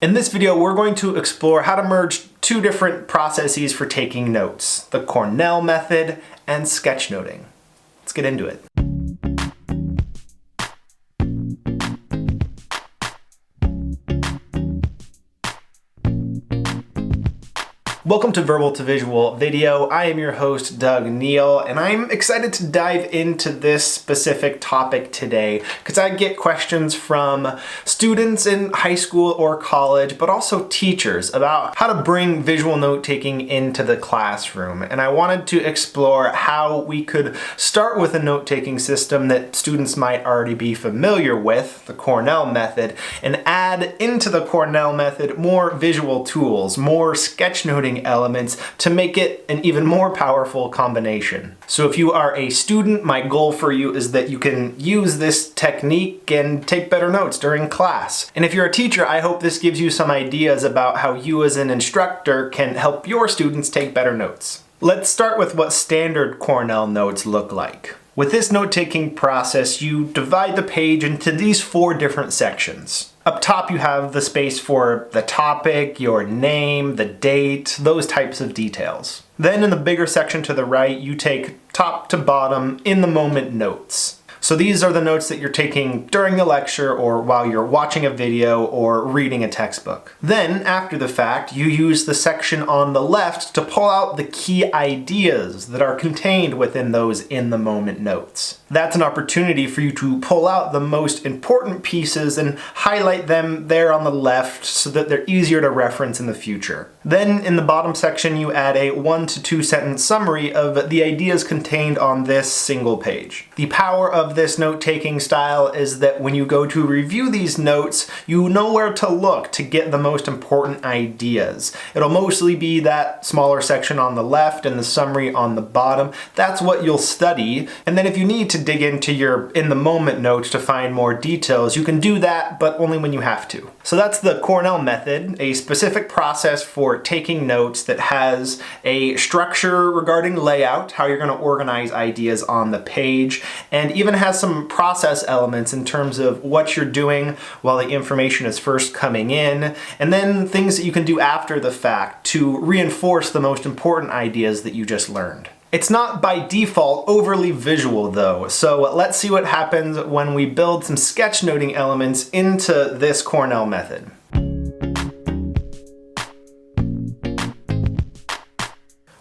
In this video, we're going to explore how to merge two different processes for taking notes, the Cornell method and sketchnoting. Let's get into it. Welcome to Verbal to Visual Video. I am your host, Doug Neill, and I'm excited to dive into this specific topic today because I get questions from students in high school or college, but also teachers about how to bring visual note-taking into the classroom. And I wanted to explore how we could start with a note-taking system that students might already be familiar with, the Cornell method, and add into the Cornell method more visual tools, more sketchnoting elements to make it an even more powerful combination. So if you are a student, my goal for you is that you can use this technique and take better notes during class. And if you're a teacher, I hope this gives you some ideas about how you as an instructor can help your students take better notes. Let's start with what standard Cornell notes look like. With this note-taking process, you divide the page into these four different sections. Up top, you have the space for the topic, your name, the date, those types of details. Then in the bigger section to the right, you take top to bottom in the moment notes. So these are the notes that you're taking during the lecture or while you're watching a video or reading a textbook. Then, after the fact, you use the section on the left to pull out the key ideas that are contained within those in-the-moment notes. That's an opportunity for you to pull out the most important pieces and highlight them there on the left so that they're easier to reference in the future. Then, in the bottom section, you add a 1 to 2 sentence summary of the ideas contained on this single page. The power of this note-taking style is that when you go to review these notes, you know where to look to get the most important ideas. It'll mostly be that smaller section on the left and the summary on the bottom. That's what you'll study. And then if you need to dig into your in-the-moment notes to find more details, you can do that, but only when you have to. So that's the Cornell method, a specific process for taking notes that has a structure regarding layout, how you're going to organize ideas on the page, and even has some process elements in terms of what you're doing while the information is first coming in, and then things that you can do after the fact to reinforce the most important ideas that you just learned. It's not by default overly visual though, so let's see what happens when we build some sketchnoting elements into this Cornell method.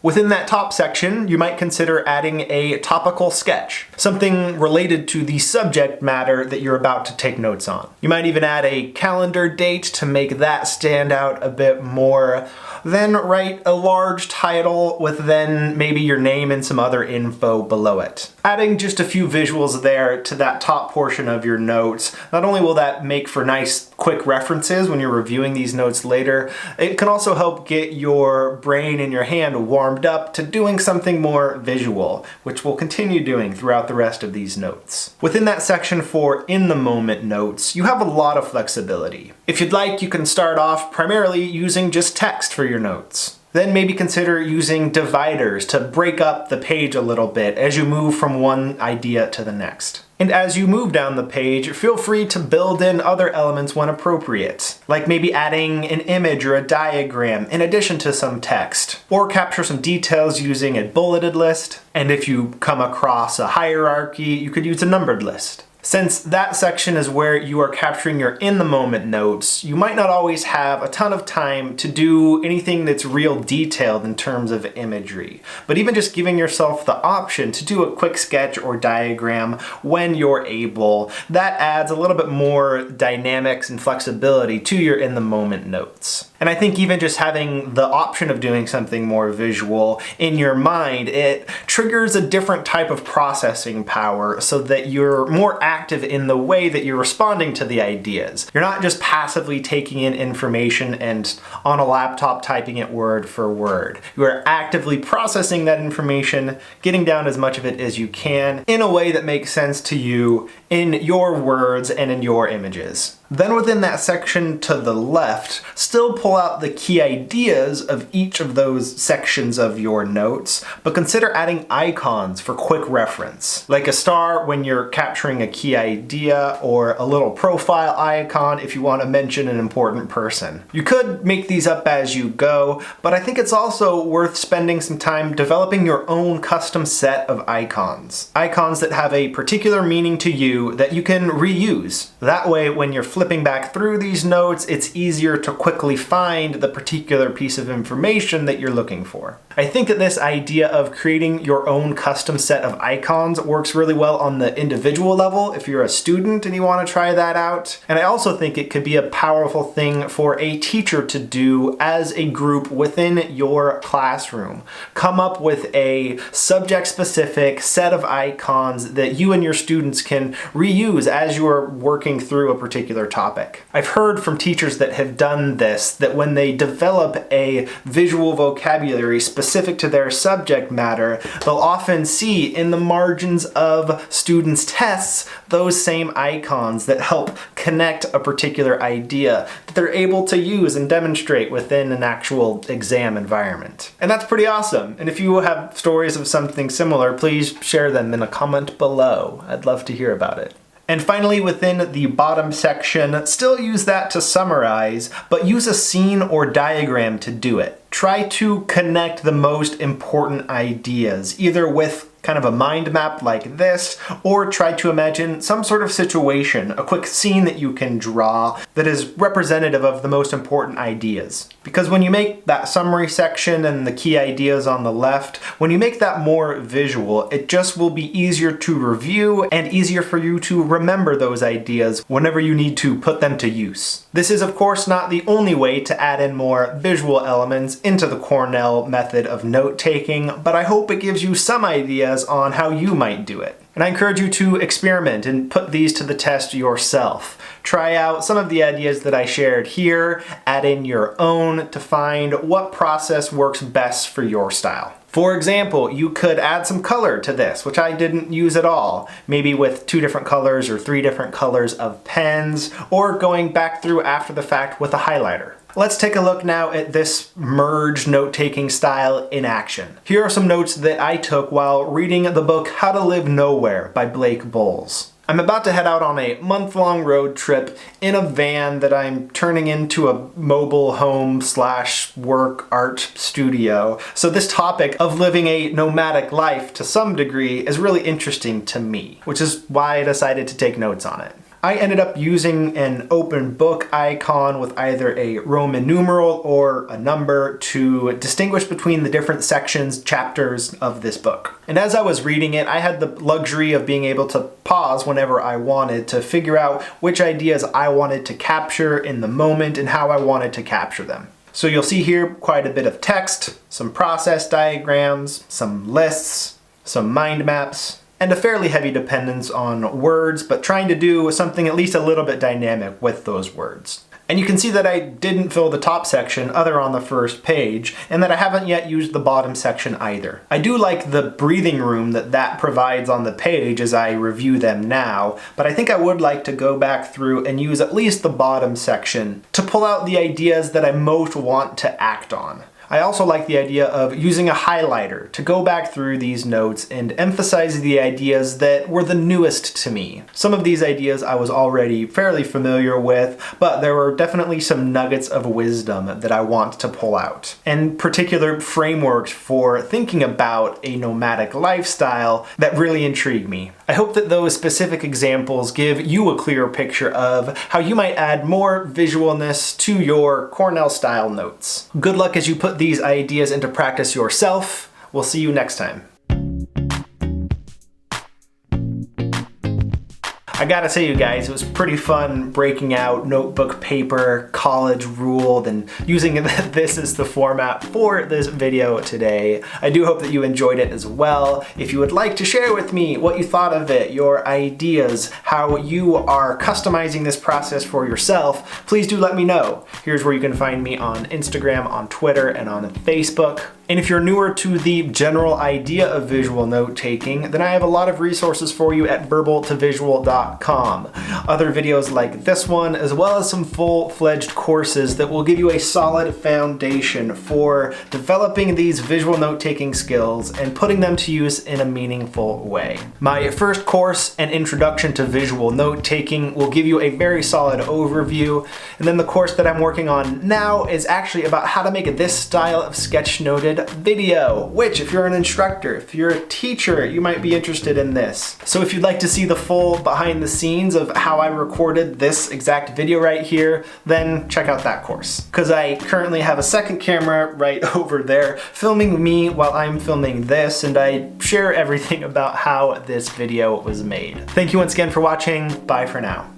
Within that top section, you might consider adding a topical sketch, something related to the subject matter that you're about to take notes on. You might even add a calendar date to make that stand out a bit more. Then write a large title with then maybe your name and some other info below it. Adding just a few visuals there to that top portion of your notes, not only will that make for nice quick references when you're reviewing these notes later, it can also help get your brain and your hand warmed up to doing something more visual, which we'll continue doing throughout the rest of these notes. Within that section for in-the-moment notes, you have a lot of flexibility. If you'd like, you can start off primarily using just text for your notes. Then maybe consider using dividers to break up the page a little bit as you move from one idea to the next. And as you move down the page, feel free to build in other elements when appropriate, like maybe adding an image or a diagram in addition to some text, or capture some details using a bulleted list. And if you come across a hierarchy, you could use a numbered list. Since that section is where you are capturing your in-the-moment notes, you might not always have a ton of time to do anything that's real detailed in terms of imagery. But even just giving yourself the option to do a quick sketch or diagram when you're able, that adds a little bit more dynamics and flexibility to your in-the-moment notes. And I think even just having the option of doing something more visual in your mind, it triggers a different type of processing power so that you're more active in the way that you're responding to the ideas. You're not just passively taking in information and on a laptop typing it word for word. You are actively processing that information, getting down as much of it as you can in a way that makes sense to you in your words and in your images. Then within that section to the left, still pull out the key ideas of each of those sections of your notes, but consider adding icons for quick reference, like a star when you're capturing a key idea, or a little profile icon if you want to mention an important person. You could make these up as you go, but I think it's also worth spending some time developing your own custom set of icons. Icons that have a particular meaning to you that you can reuse. That way, when you're flipping back through these notes, it's easier to quickly find the particular piece of information that you're looking for. I think that this idea of creating your own custom set of icons works really well on the individual level if you're a student and you want to try that out. And I also think it could be a powerful thing for a teacher to do as a group within your classroom. Come up with a subject-specific set of icons that you and your students can reuse as you're working through a particular topic. I've heard from teachers that have done this, that when they develop a visual vocabulary specific to their subject matter, they'll often see in the margins of students' tests those same icons that help connect a particular idea that they're able to use and demonstrate within an actual exam environment. And that's pretty awesome. And if you have stories of something similar, please share them in a comment below. I'd love to hear about it. And finally, within the bottom section, still use that to summarize, but use a scene or diagram to do it. Try to connect the most important ideas, either with kind of a mind map like this, or try to imagine some sort of situation, a quick scene that you can draw that is representative of the most important ideas. Because when you make that summary section and the key ideas on the left, when you make that more visual, it just will be easier to review and easier for you to remember those ideas whenever you need to put them to use. This is of course not the only way to add in more visual elements into the Cornell method of note-taking, but I hope it gives you some ideas on how you might do it. And I encourage you to experiment and put these to the test yourself. Try out some of the ideas that I shared here, add in your own to find what process works best for your style. For example, you could add some color to this, which I didn't use at all. Maybe with 2 different colors or 3 different colors of pens, or going back through after the fact with a highlighter. Let's take a look now at this merge note-taking style in action. Here are some notes that I took while reading the book How to Live Nowhere by Blake Bowles. I'm about to head out on a month-long road trip in a van that I'm turning into a mobile home / work art studio. So this topic of living a nomadic life to some degree is really interesting to me, which is why I decided to take notes on it. I ended up using an open book icon with either a Roman numeral or a number to distinguish between the different sections, chapters of this book. And as I was reading it, I had the luxury of being able to pause whenever I wanted to figure out which ideas I wanted to capture in the moment and how I wanted to capture them. So you'll see here quite a bit of text, some process diagrams, some lists, some mind maps, and a fairly heavy dependence on words, but trying to do something at least a little bit dynamic with those words. And you can see that I didn't fill the top section other on the first page, and that I haven't yet used the bottom section either. I do like the breathing room that provides on the page as I review them now, but I think I would like to go back through and use at least the bottom section to pull out the ideas that I most want to act on. I also like the idea of using a highlighter to go back through these notes and emphasize the ideas that were the newest to me. Some of these ideas I was already fairly familiar with, but there were definitely some nuggets of wisdom that I want to pull out, and particular frameworks for thinking about a nomadic lifestyle that really intrigue me. I hope that those specific examples give you a clearer picture of how you might add more visualness to your Cornell style notes. Good luck as you put these ideas into practice yourself. We'll see you next time. I gotta say, you guys, it was pretty fun breaking out notebook paper, college ruled, and using this as the format for this video today. I do hope that you enjoyed it as well. If you would like to share with me what you thought of it, your ideas, how you are customizing this process for yourself, please do let me know. Here's where you can find me on Instagram, on Twitter, and on Facebook. And if you're newer to the general idea of visual note-taking, then I have a lot of resources for you at verbaltovisual.com. sketchnotingtechniques.com. Other videos like this one, as well as some full-fledged courses that will give you a solid foundation for developing these visual note-taking skills and putting them to use in a meaningful way. My first course, An Introduction to Visual Note-Taking, will give you a very solid overview, and then the course that I'm working on now is actually about how to make this style of sketchnoted video, which if you're an instructor, if you're a teacher, you might be interested in this. So if you'd like to see the full behind the scenes of how I recorded this exact video right here, then check out that course. Because I currently have a second camera right over there filming me while I'm filming this, and I share everything about how this video was made. Thank you once again for watching. Bye for now.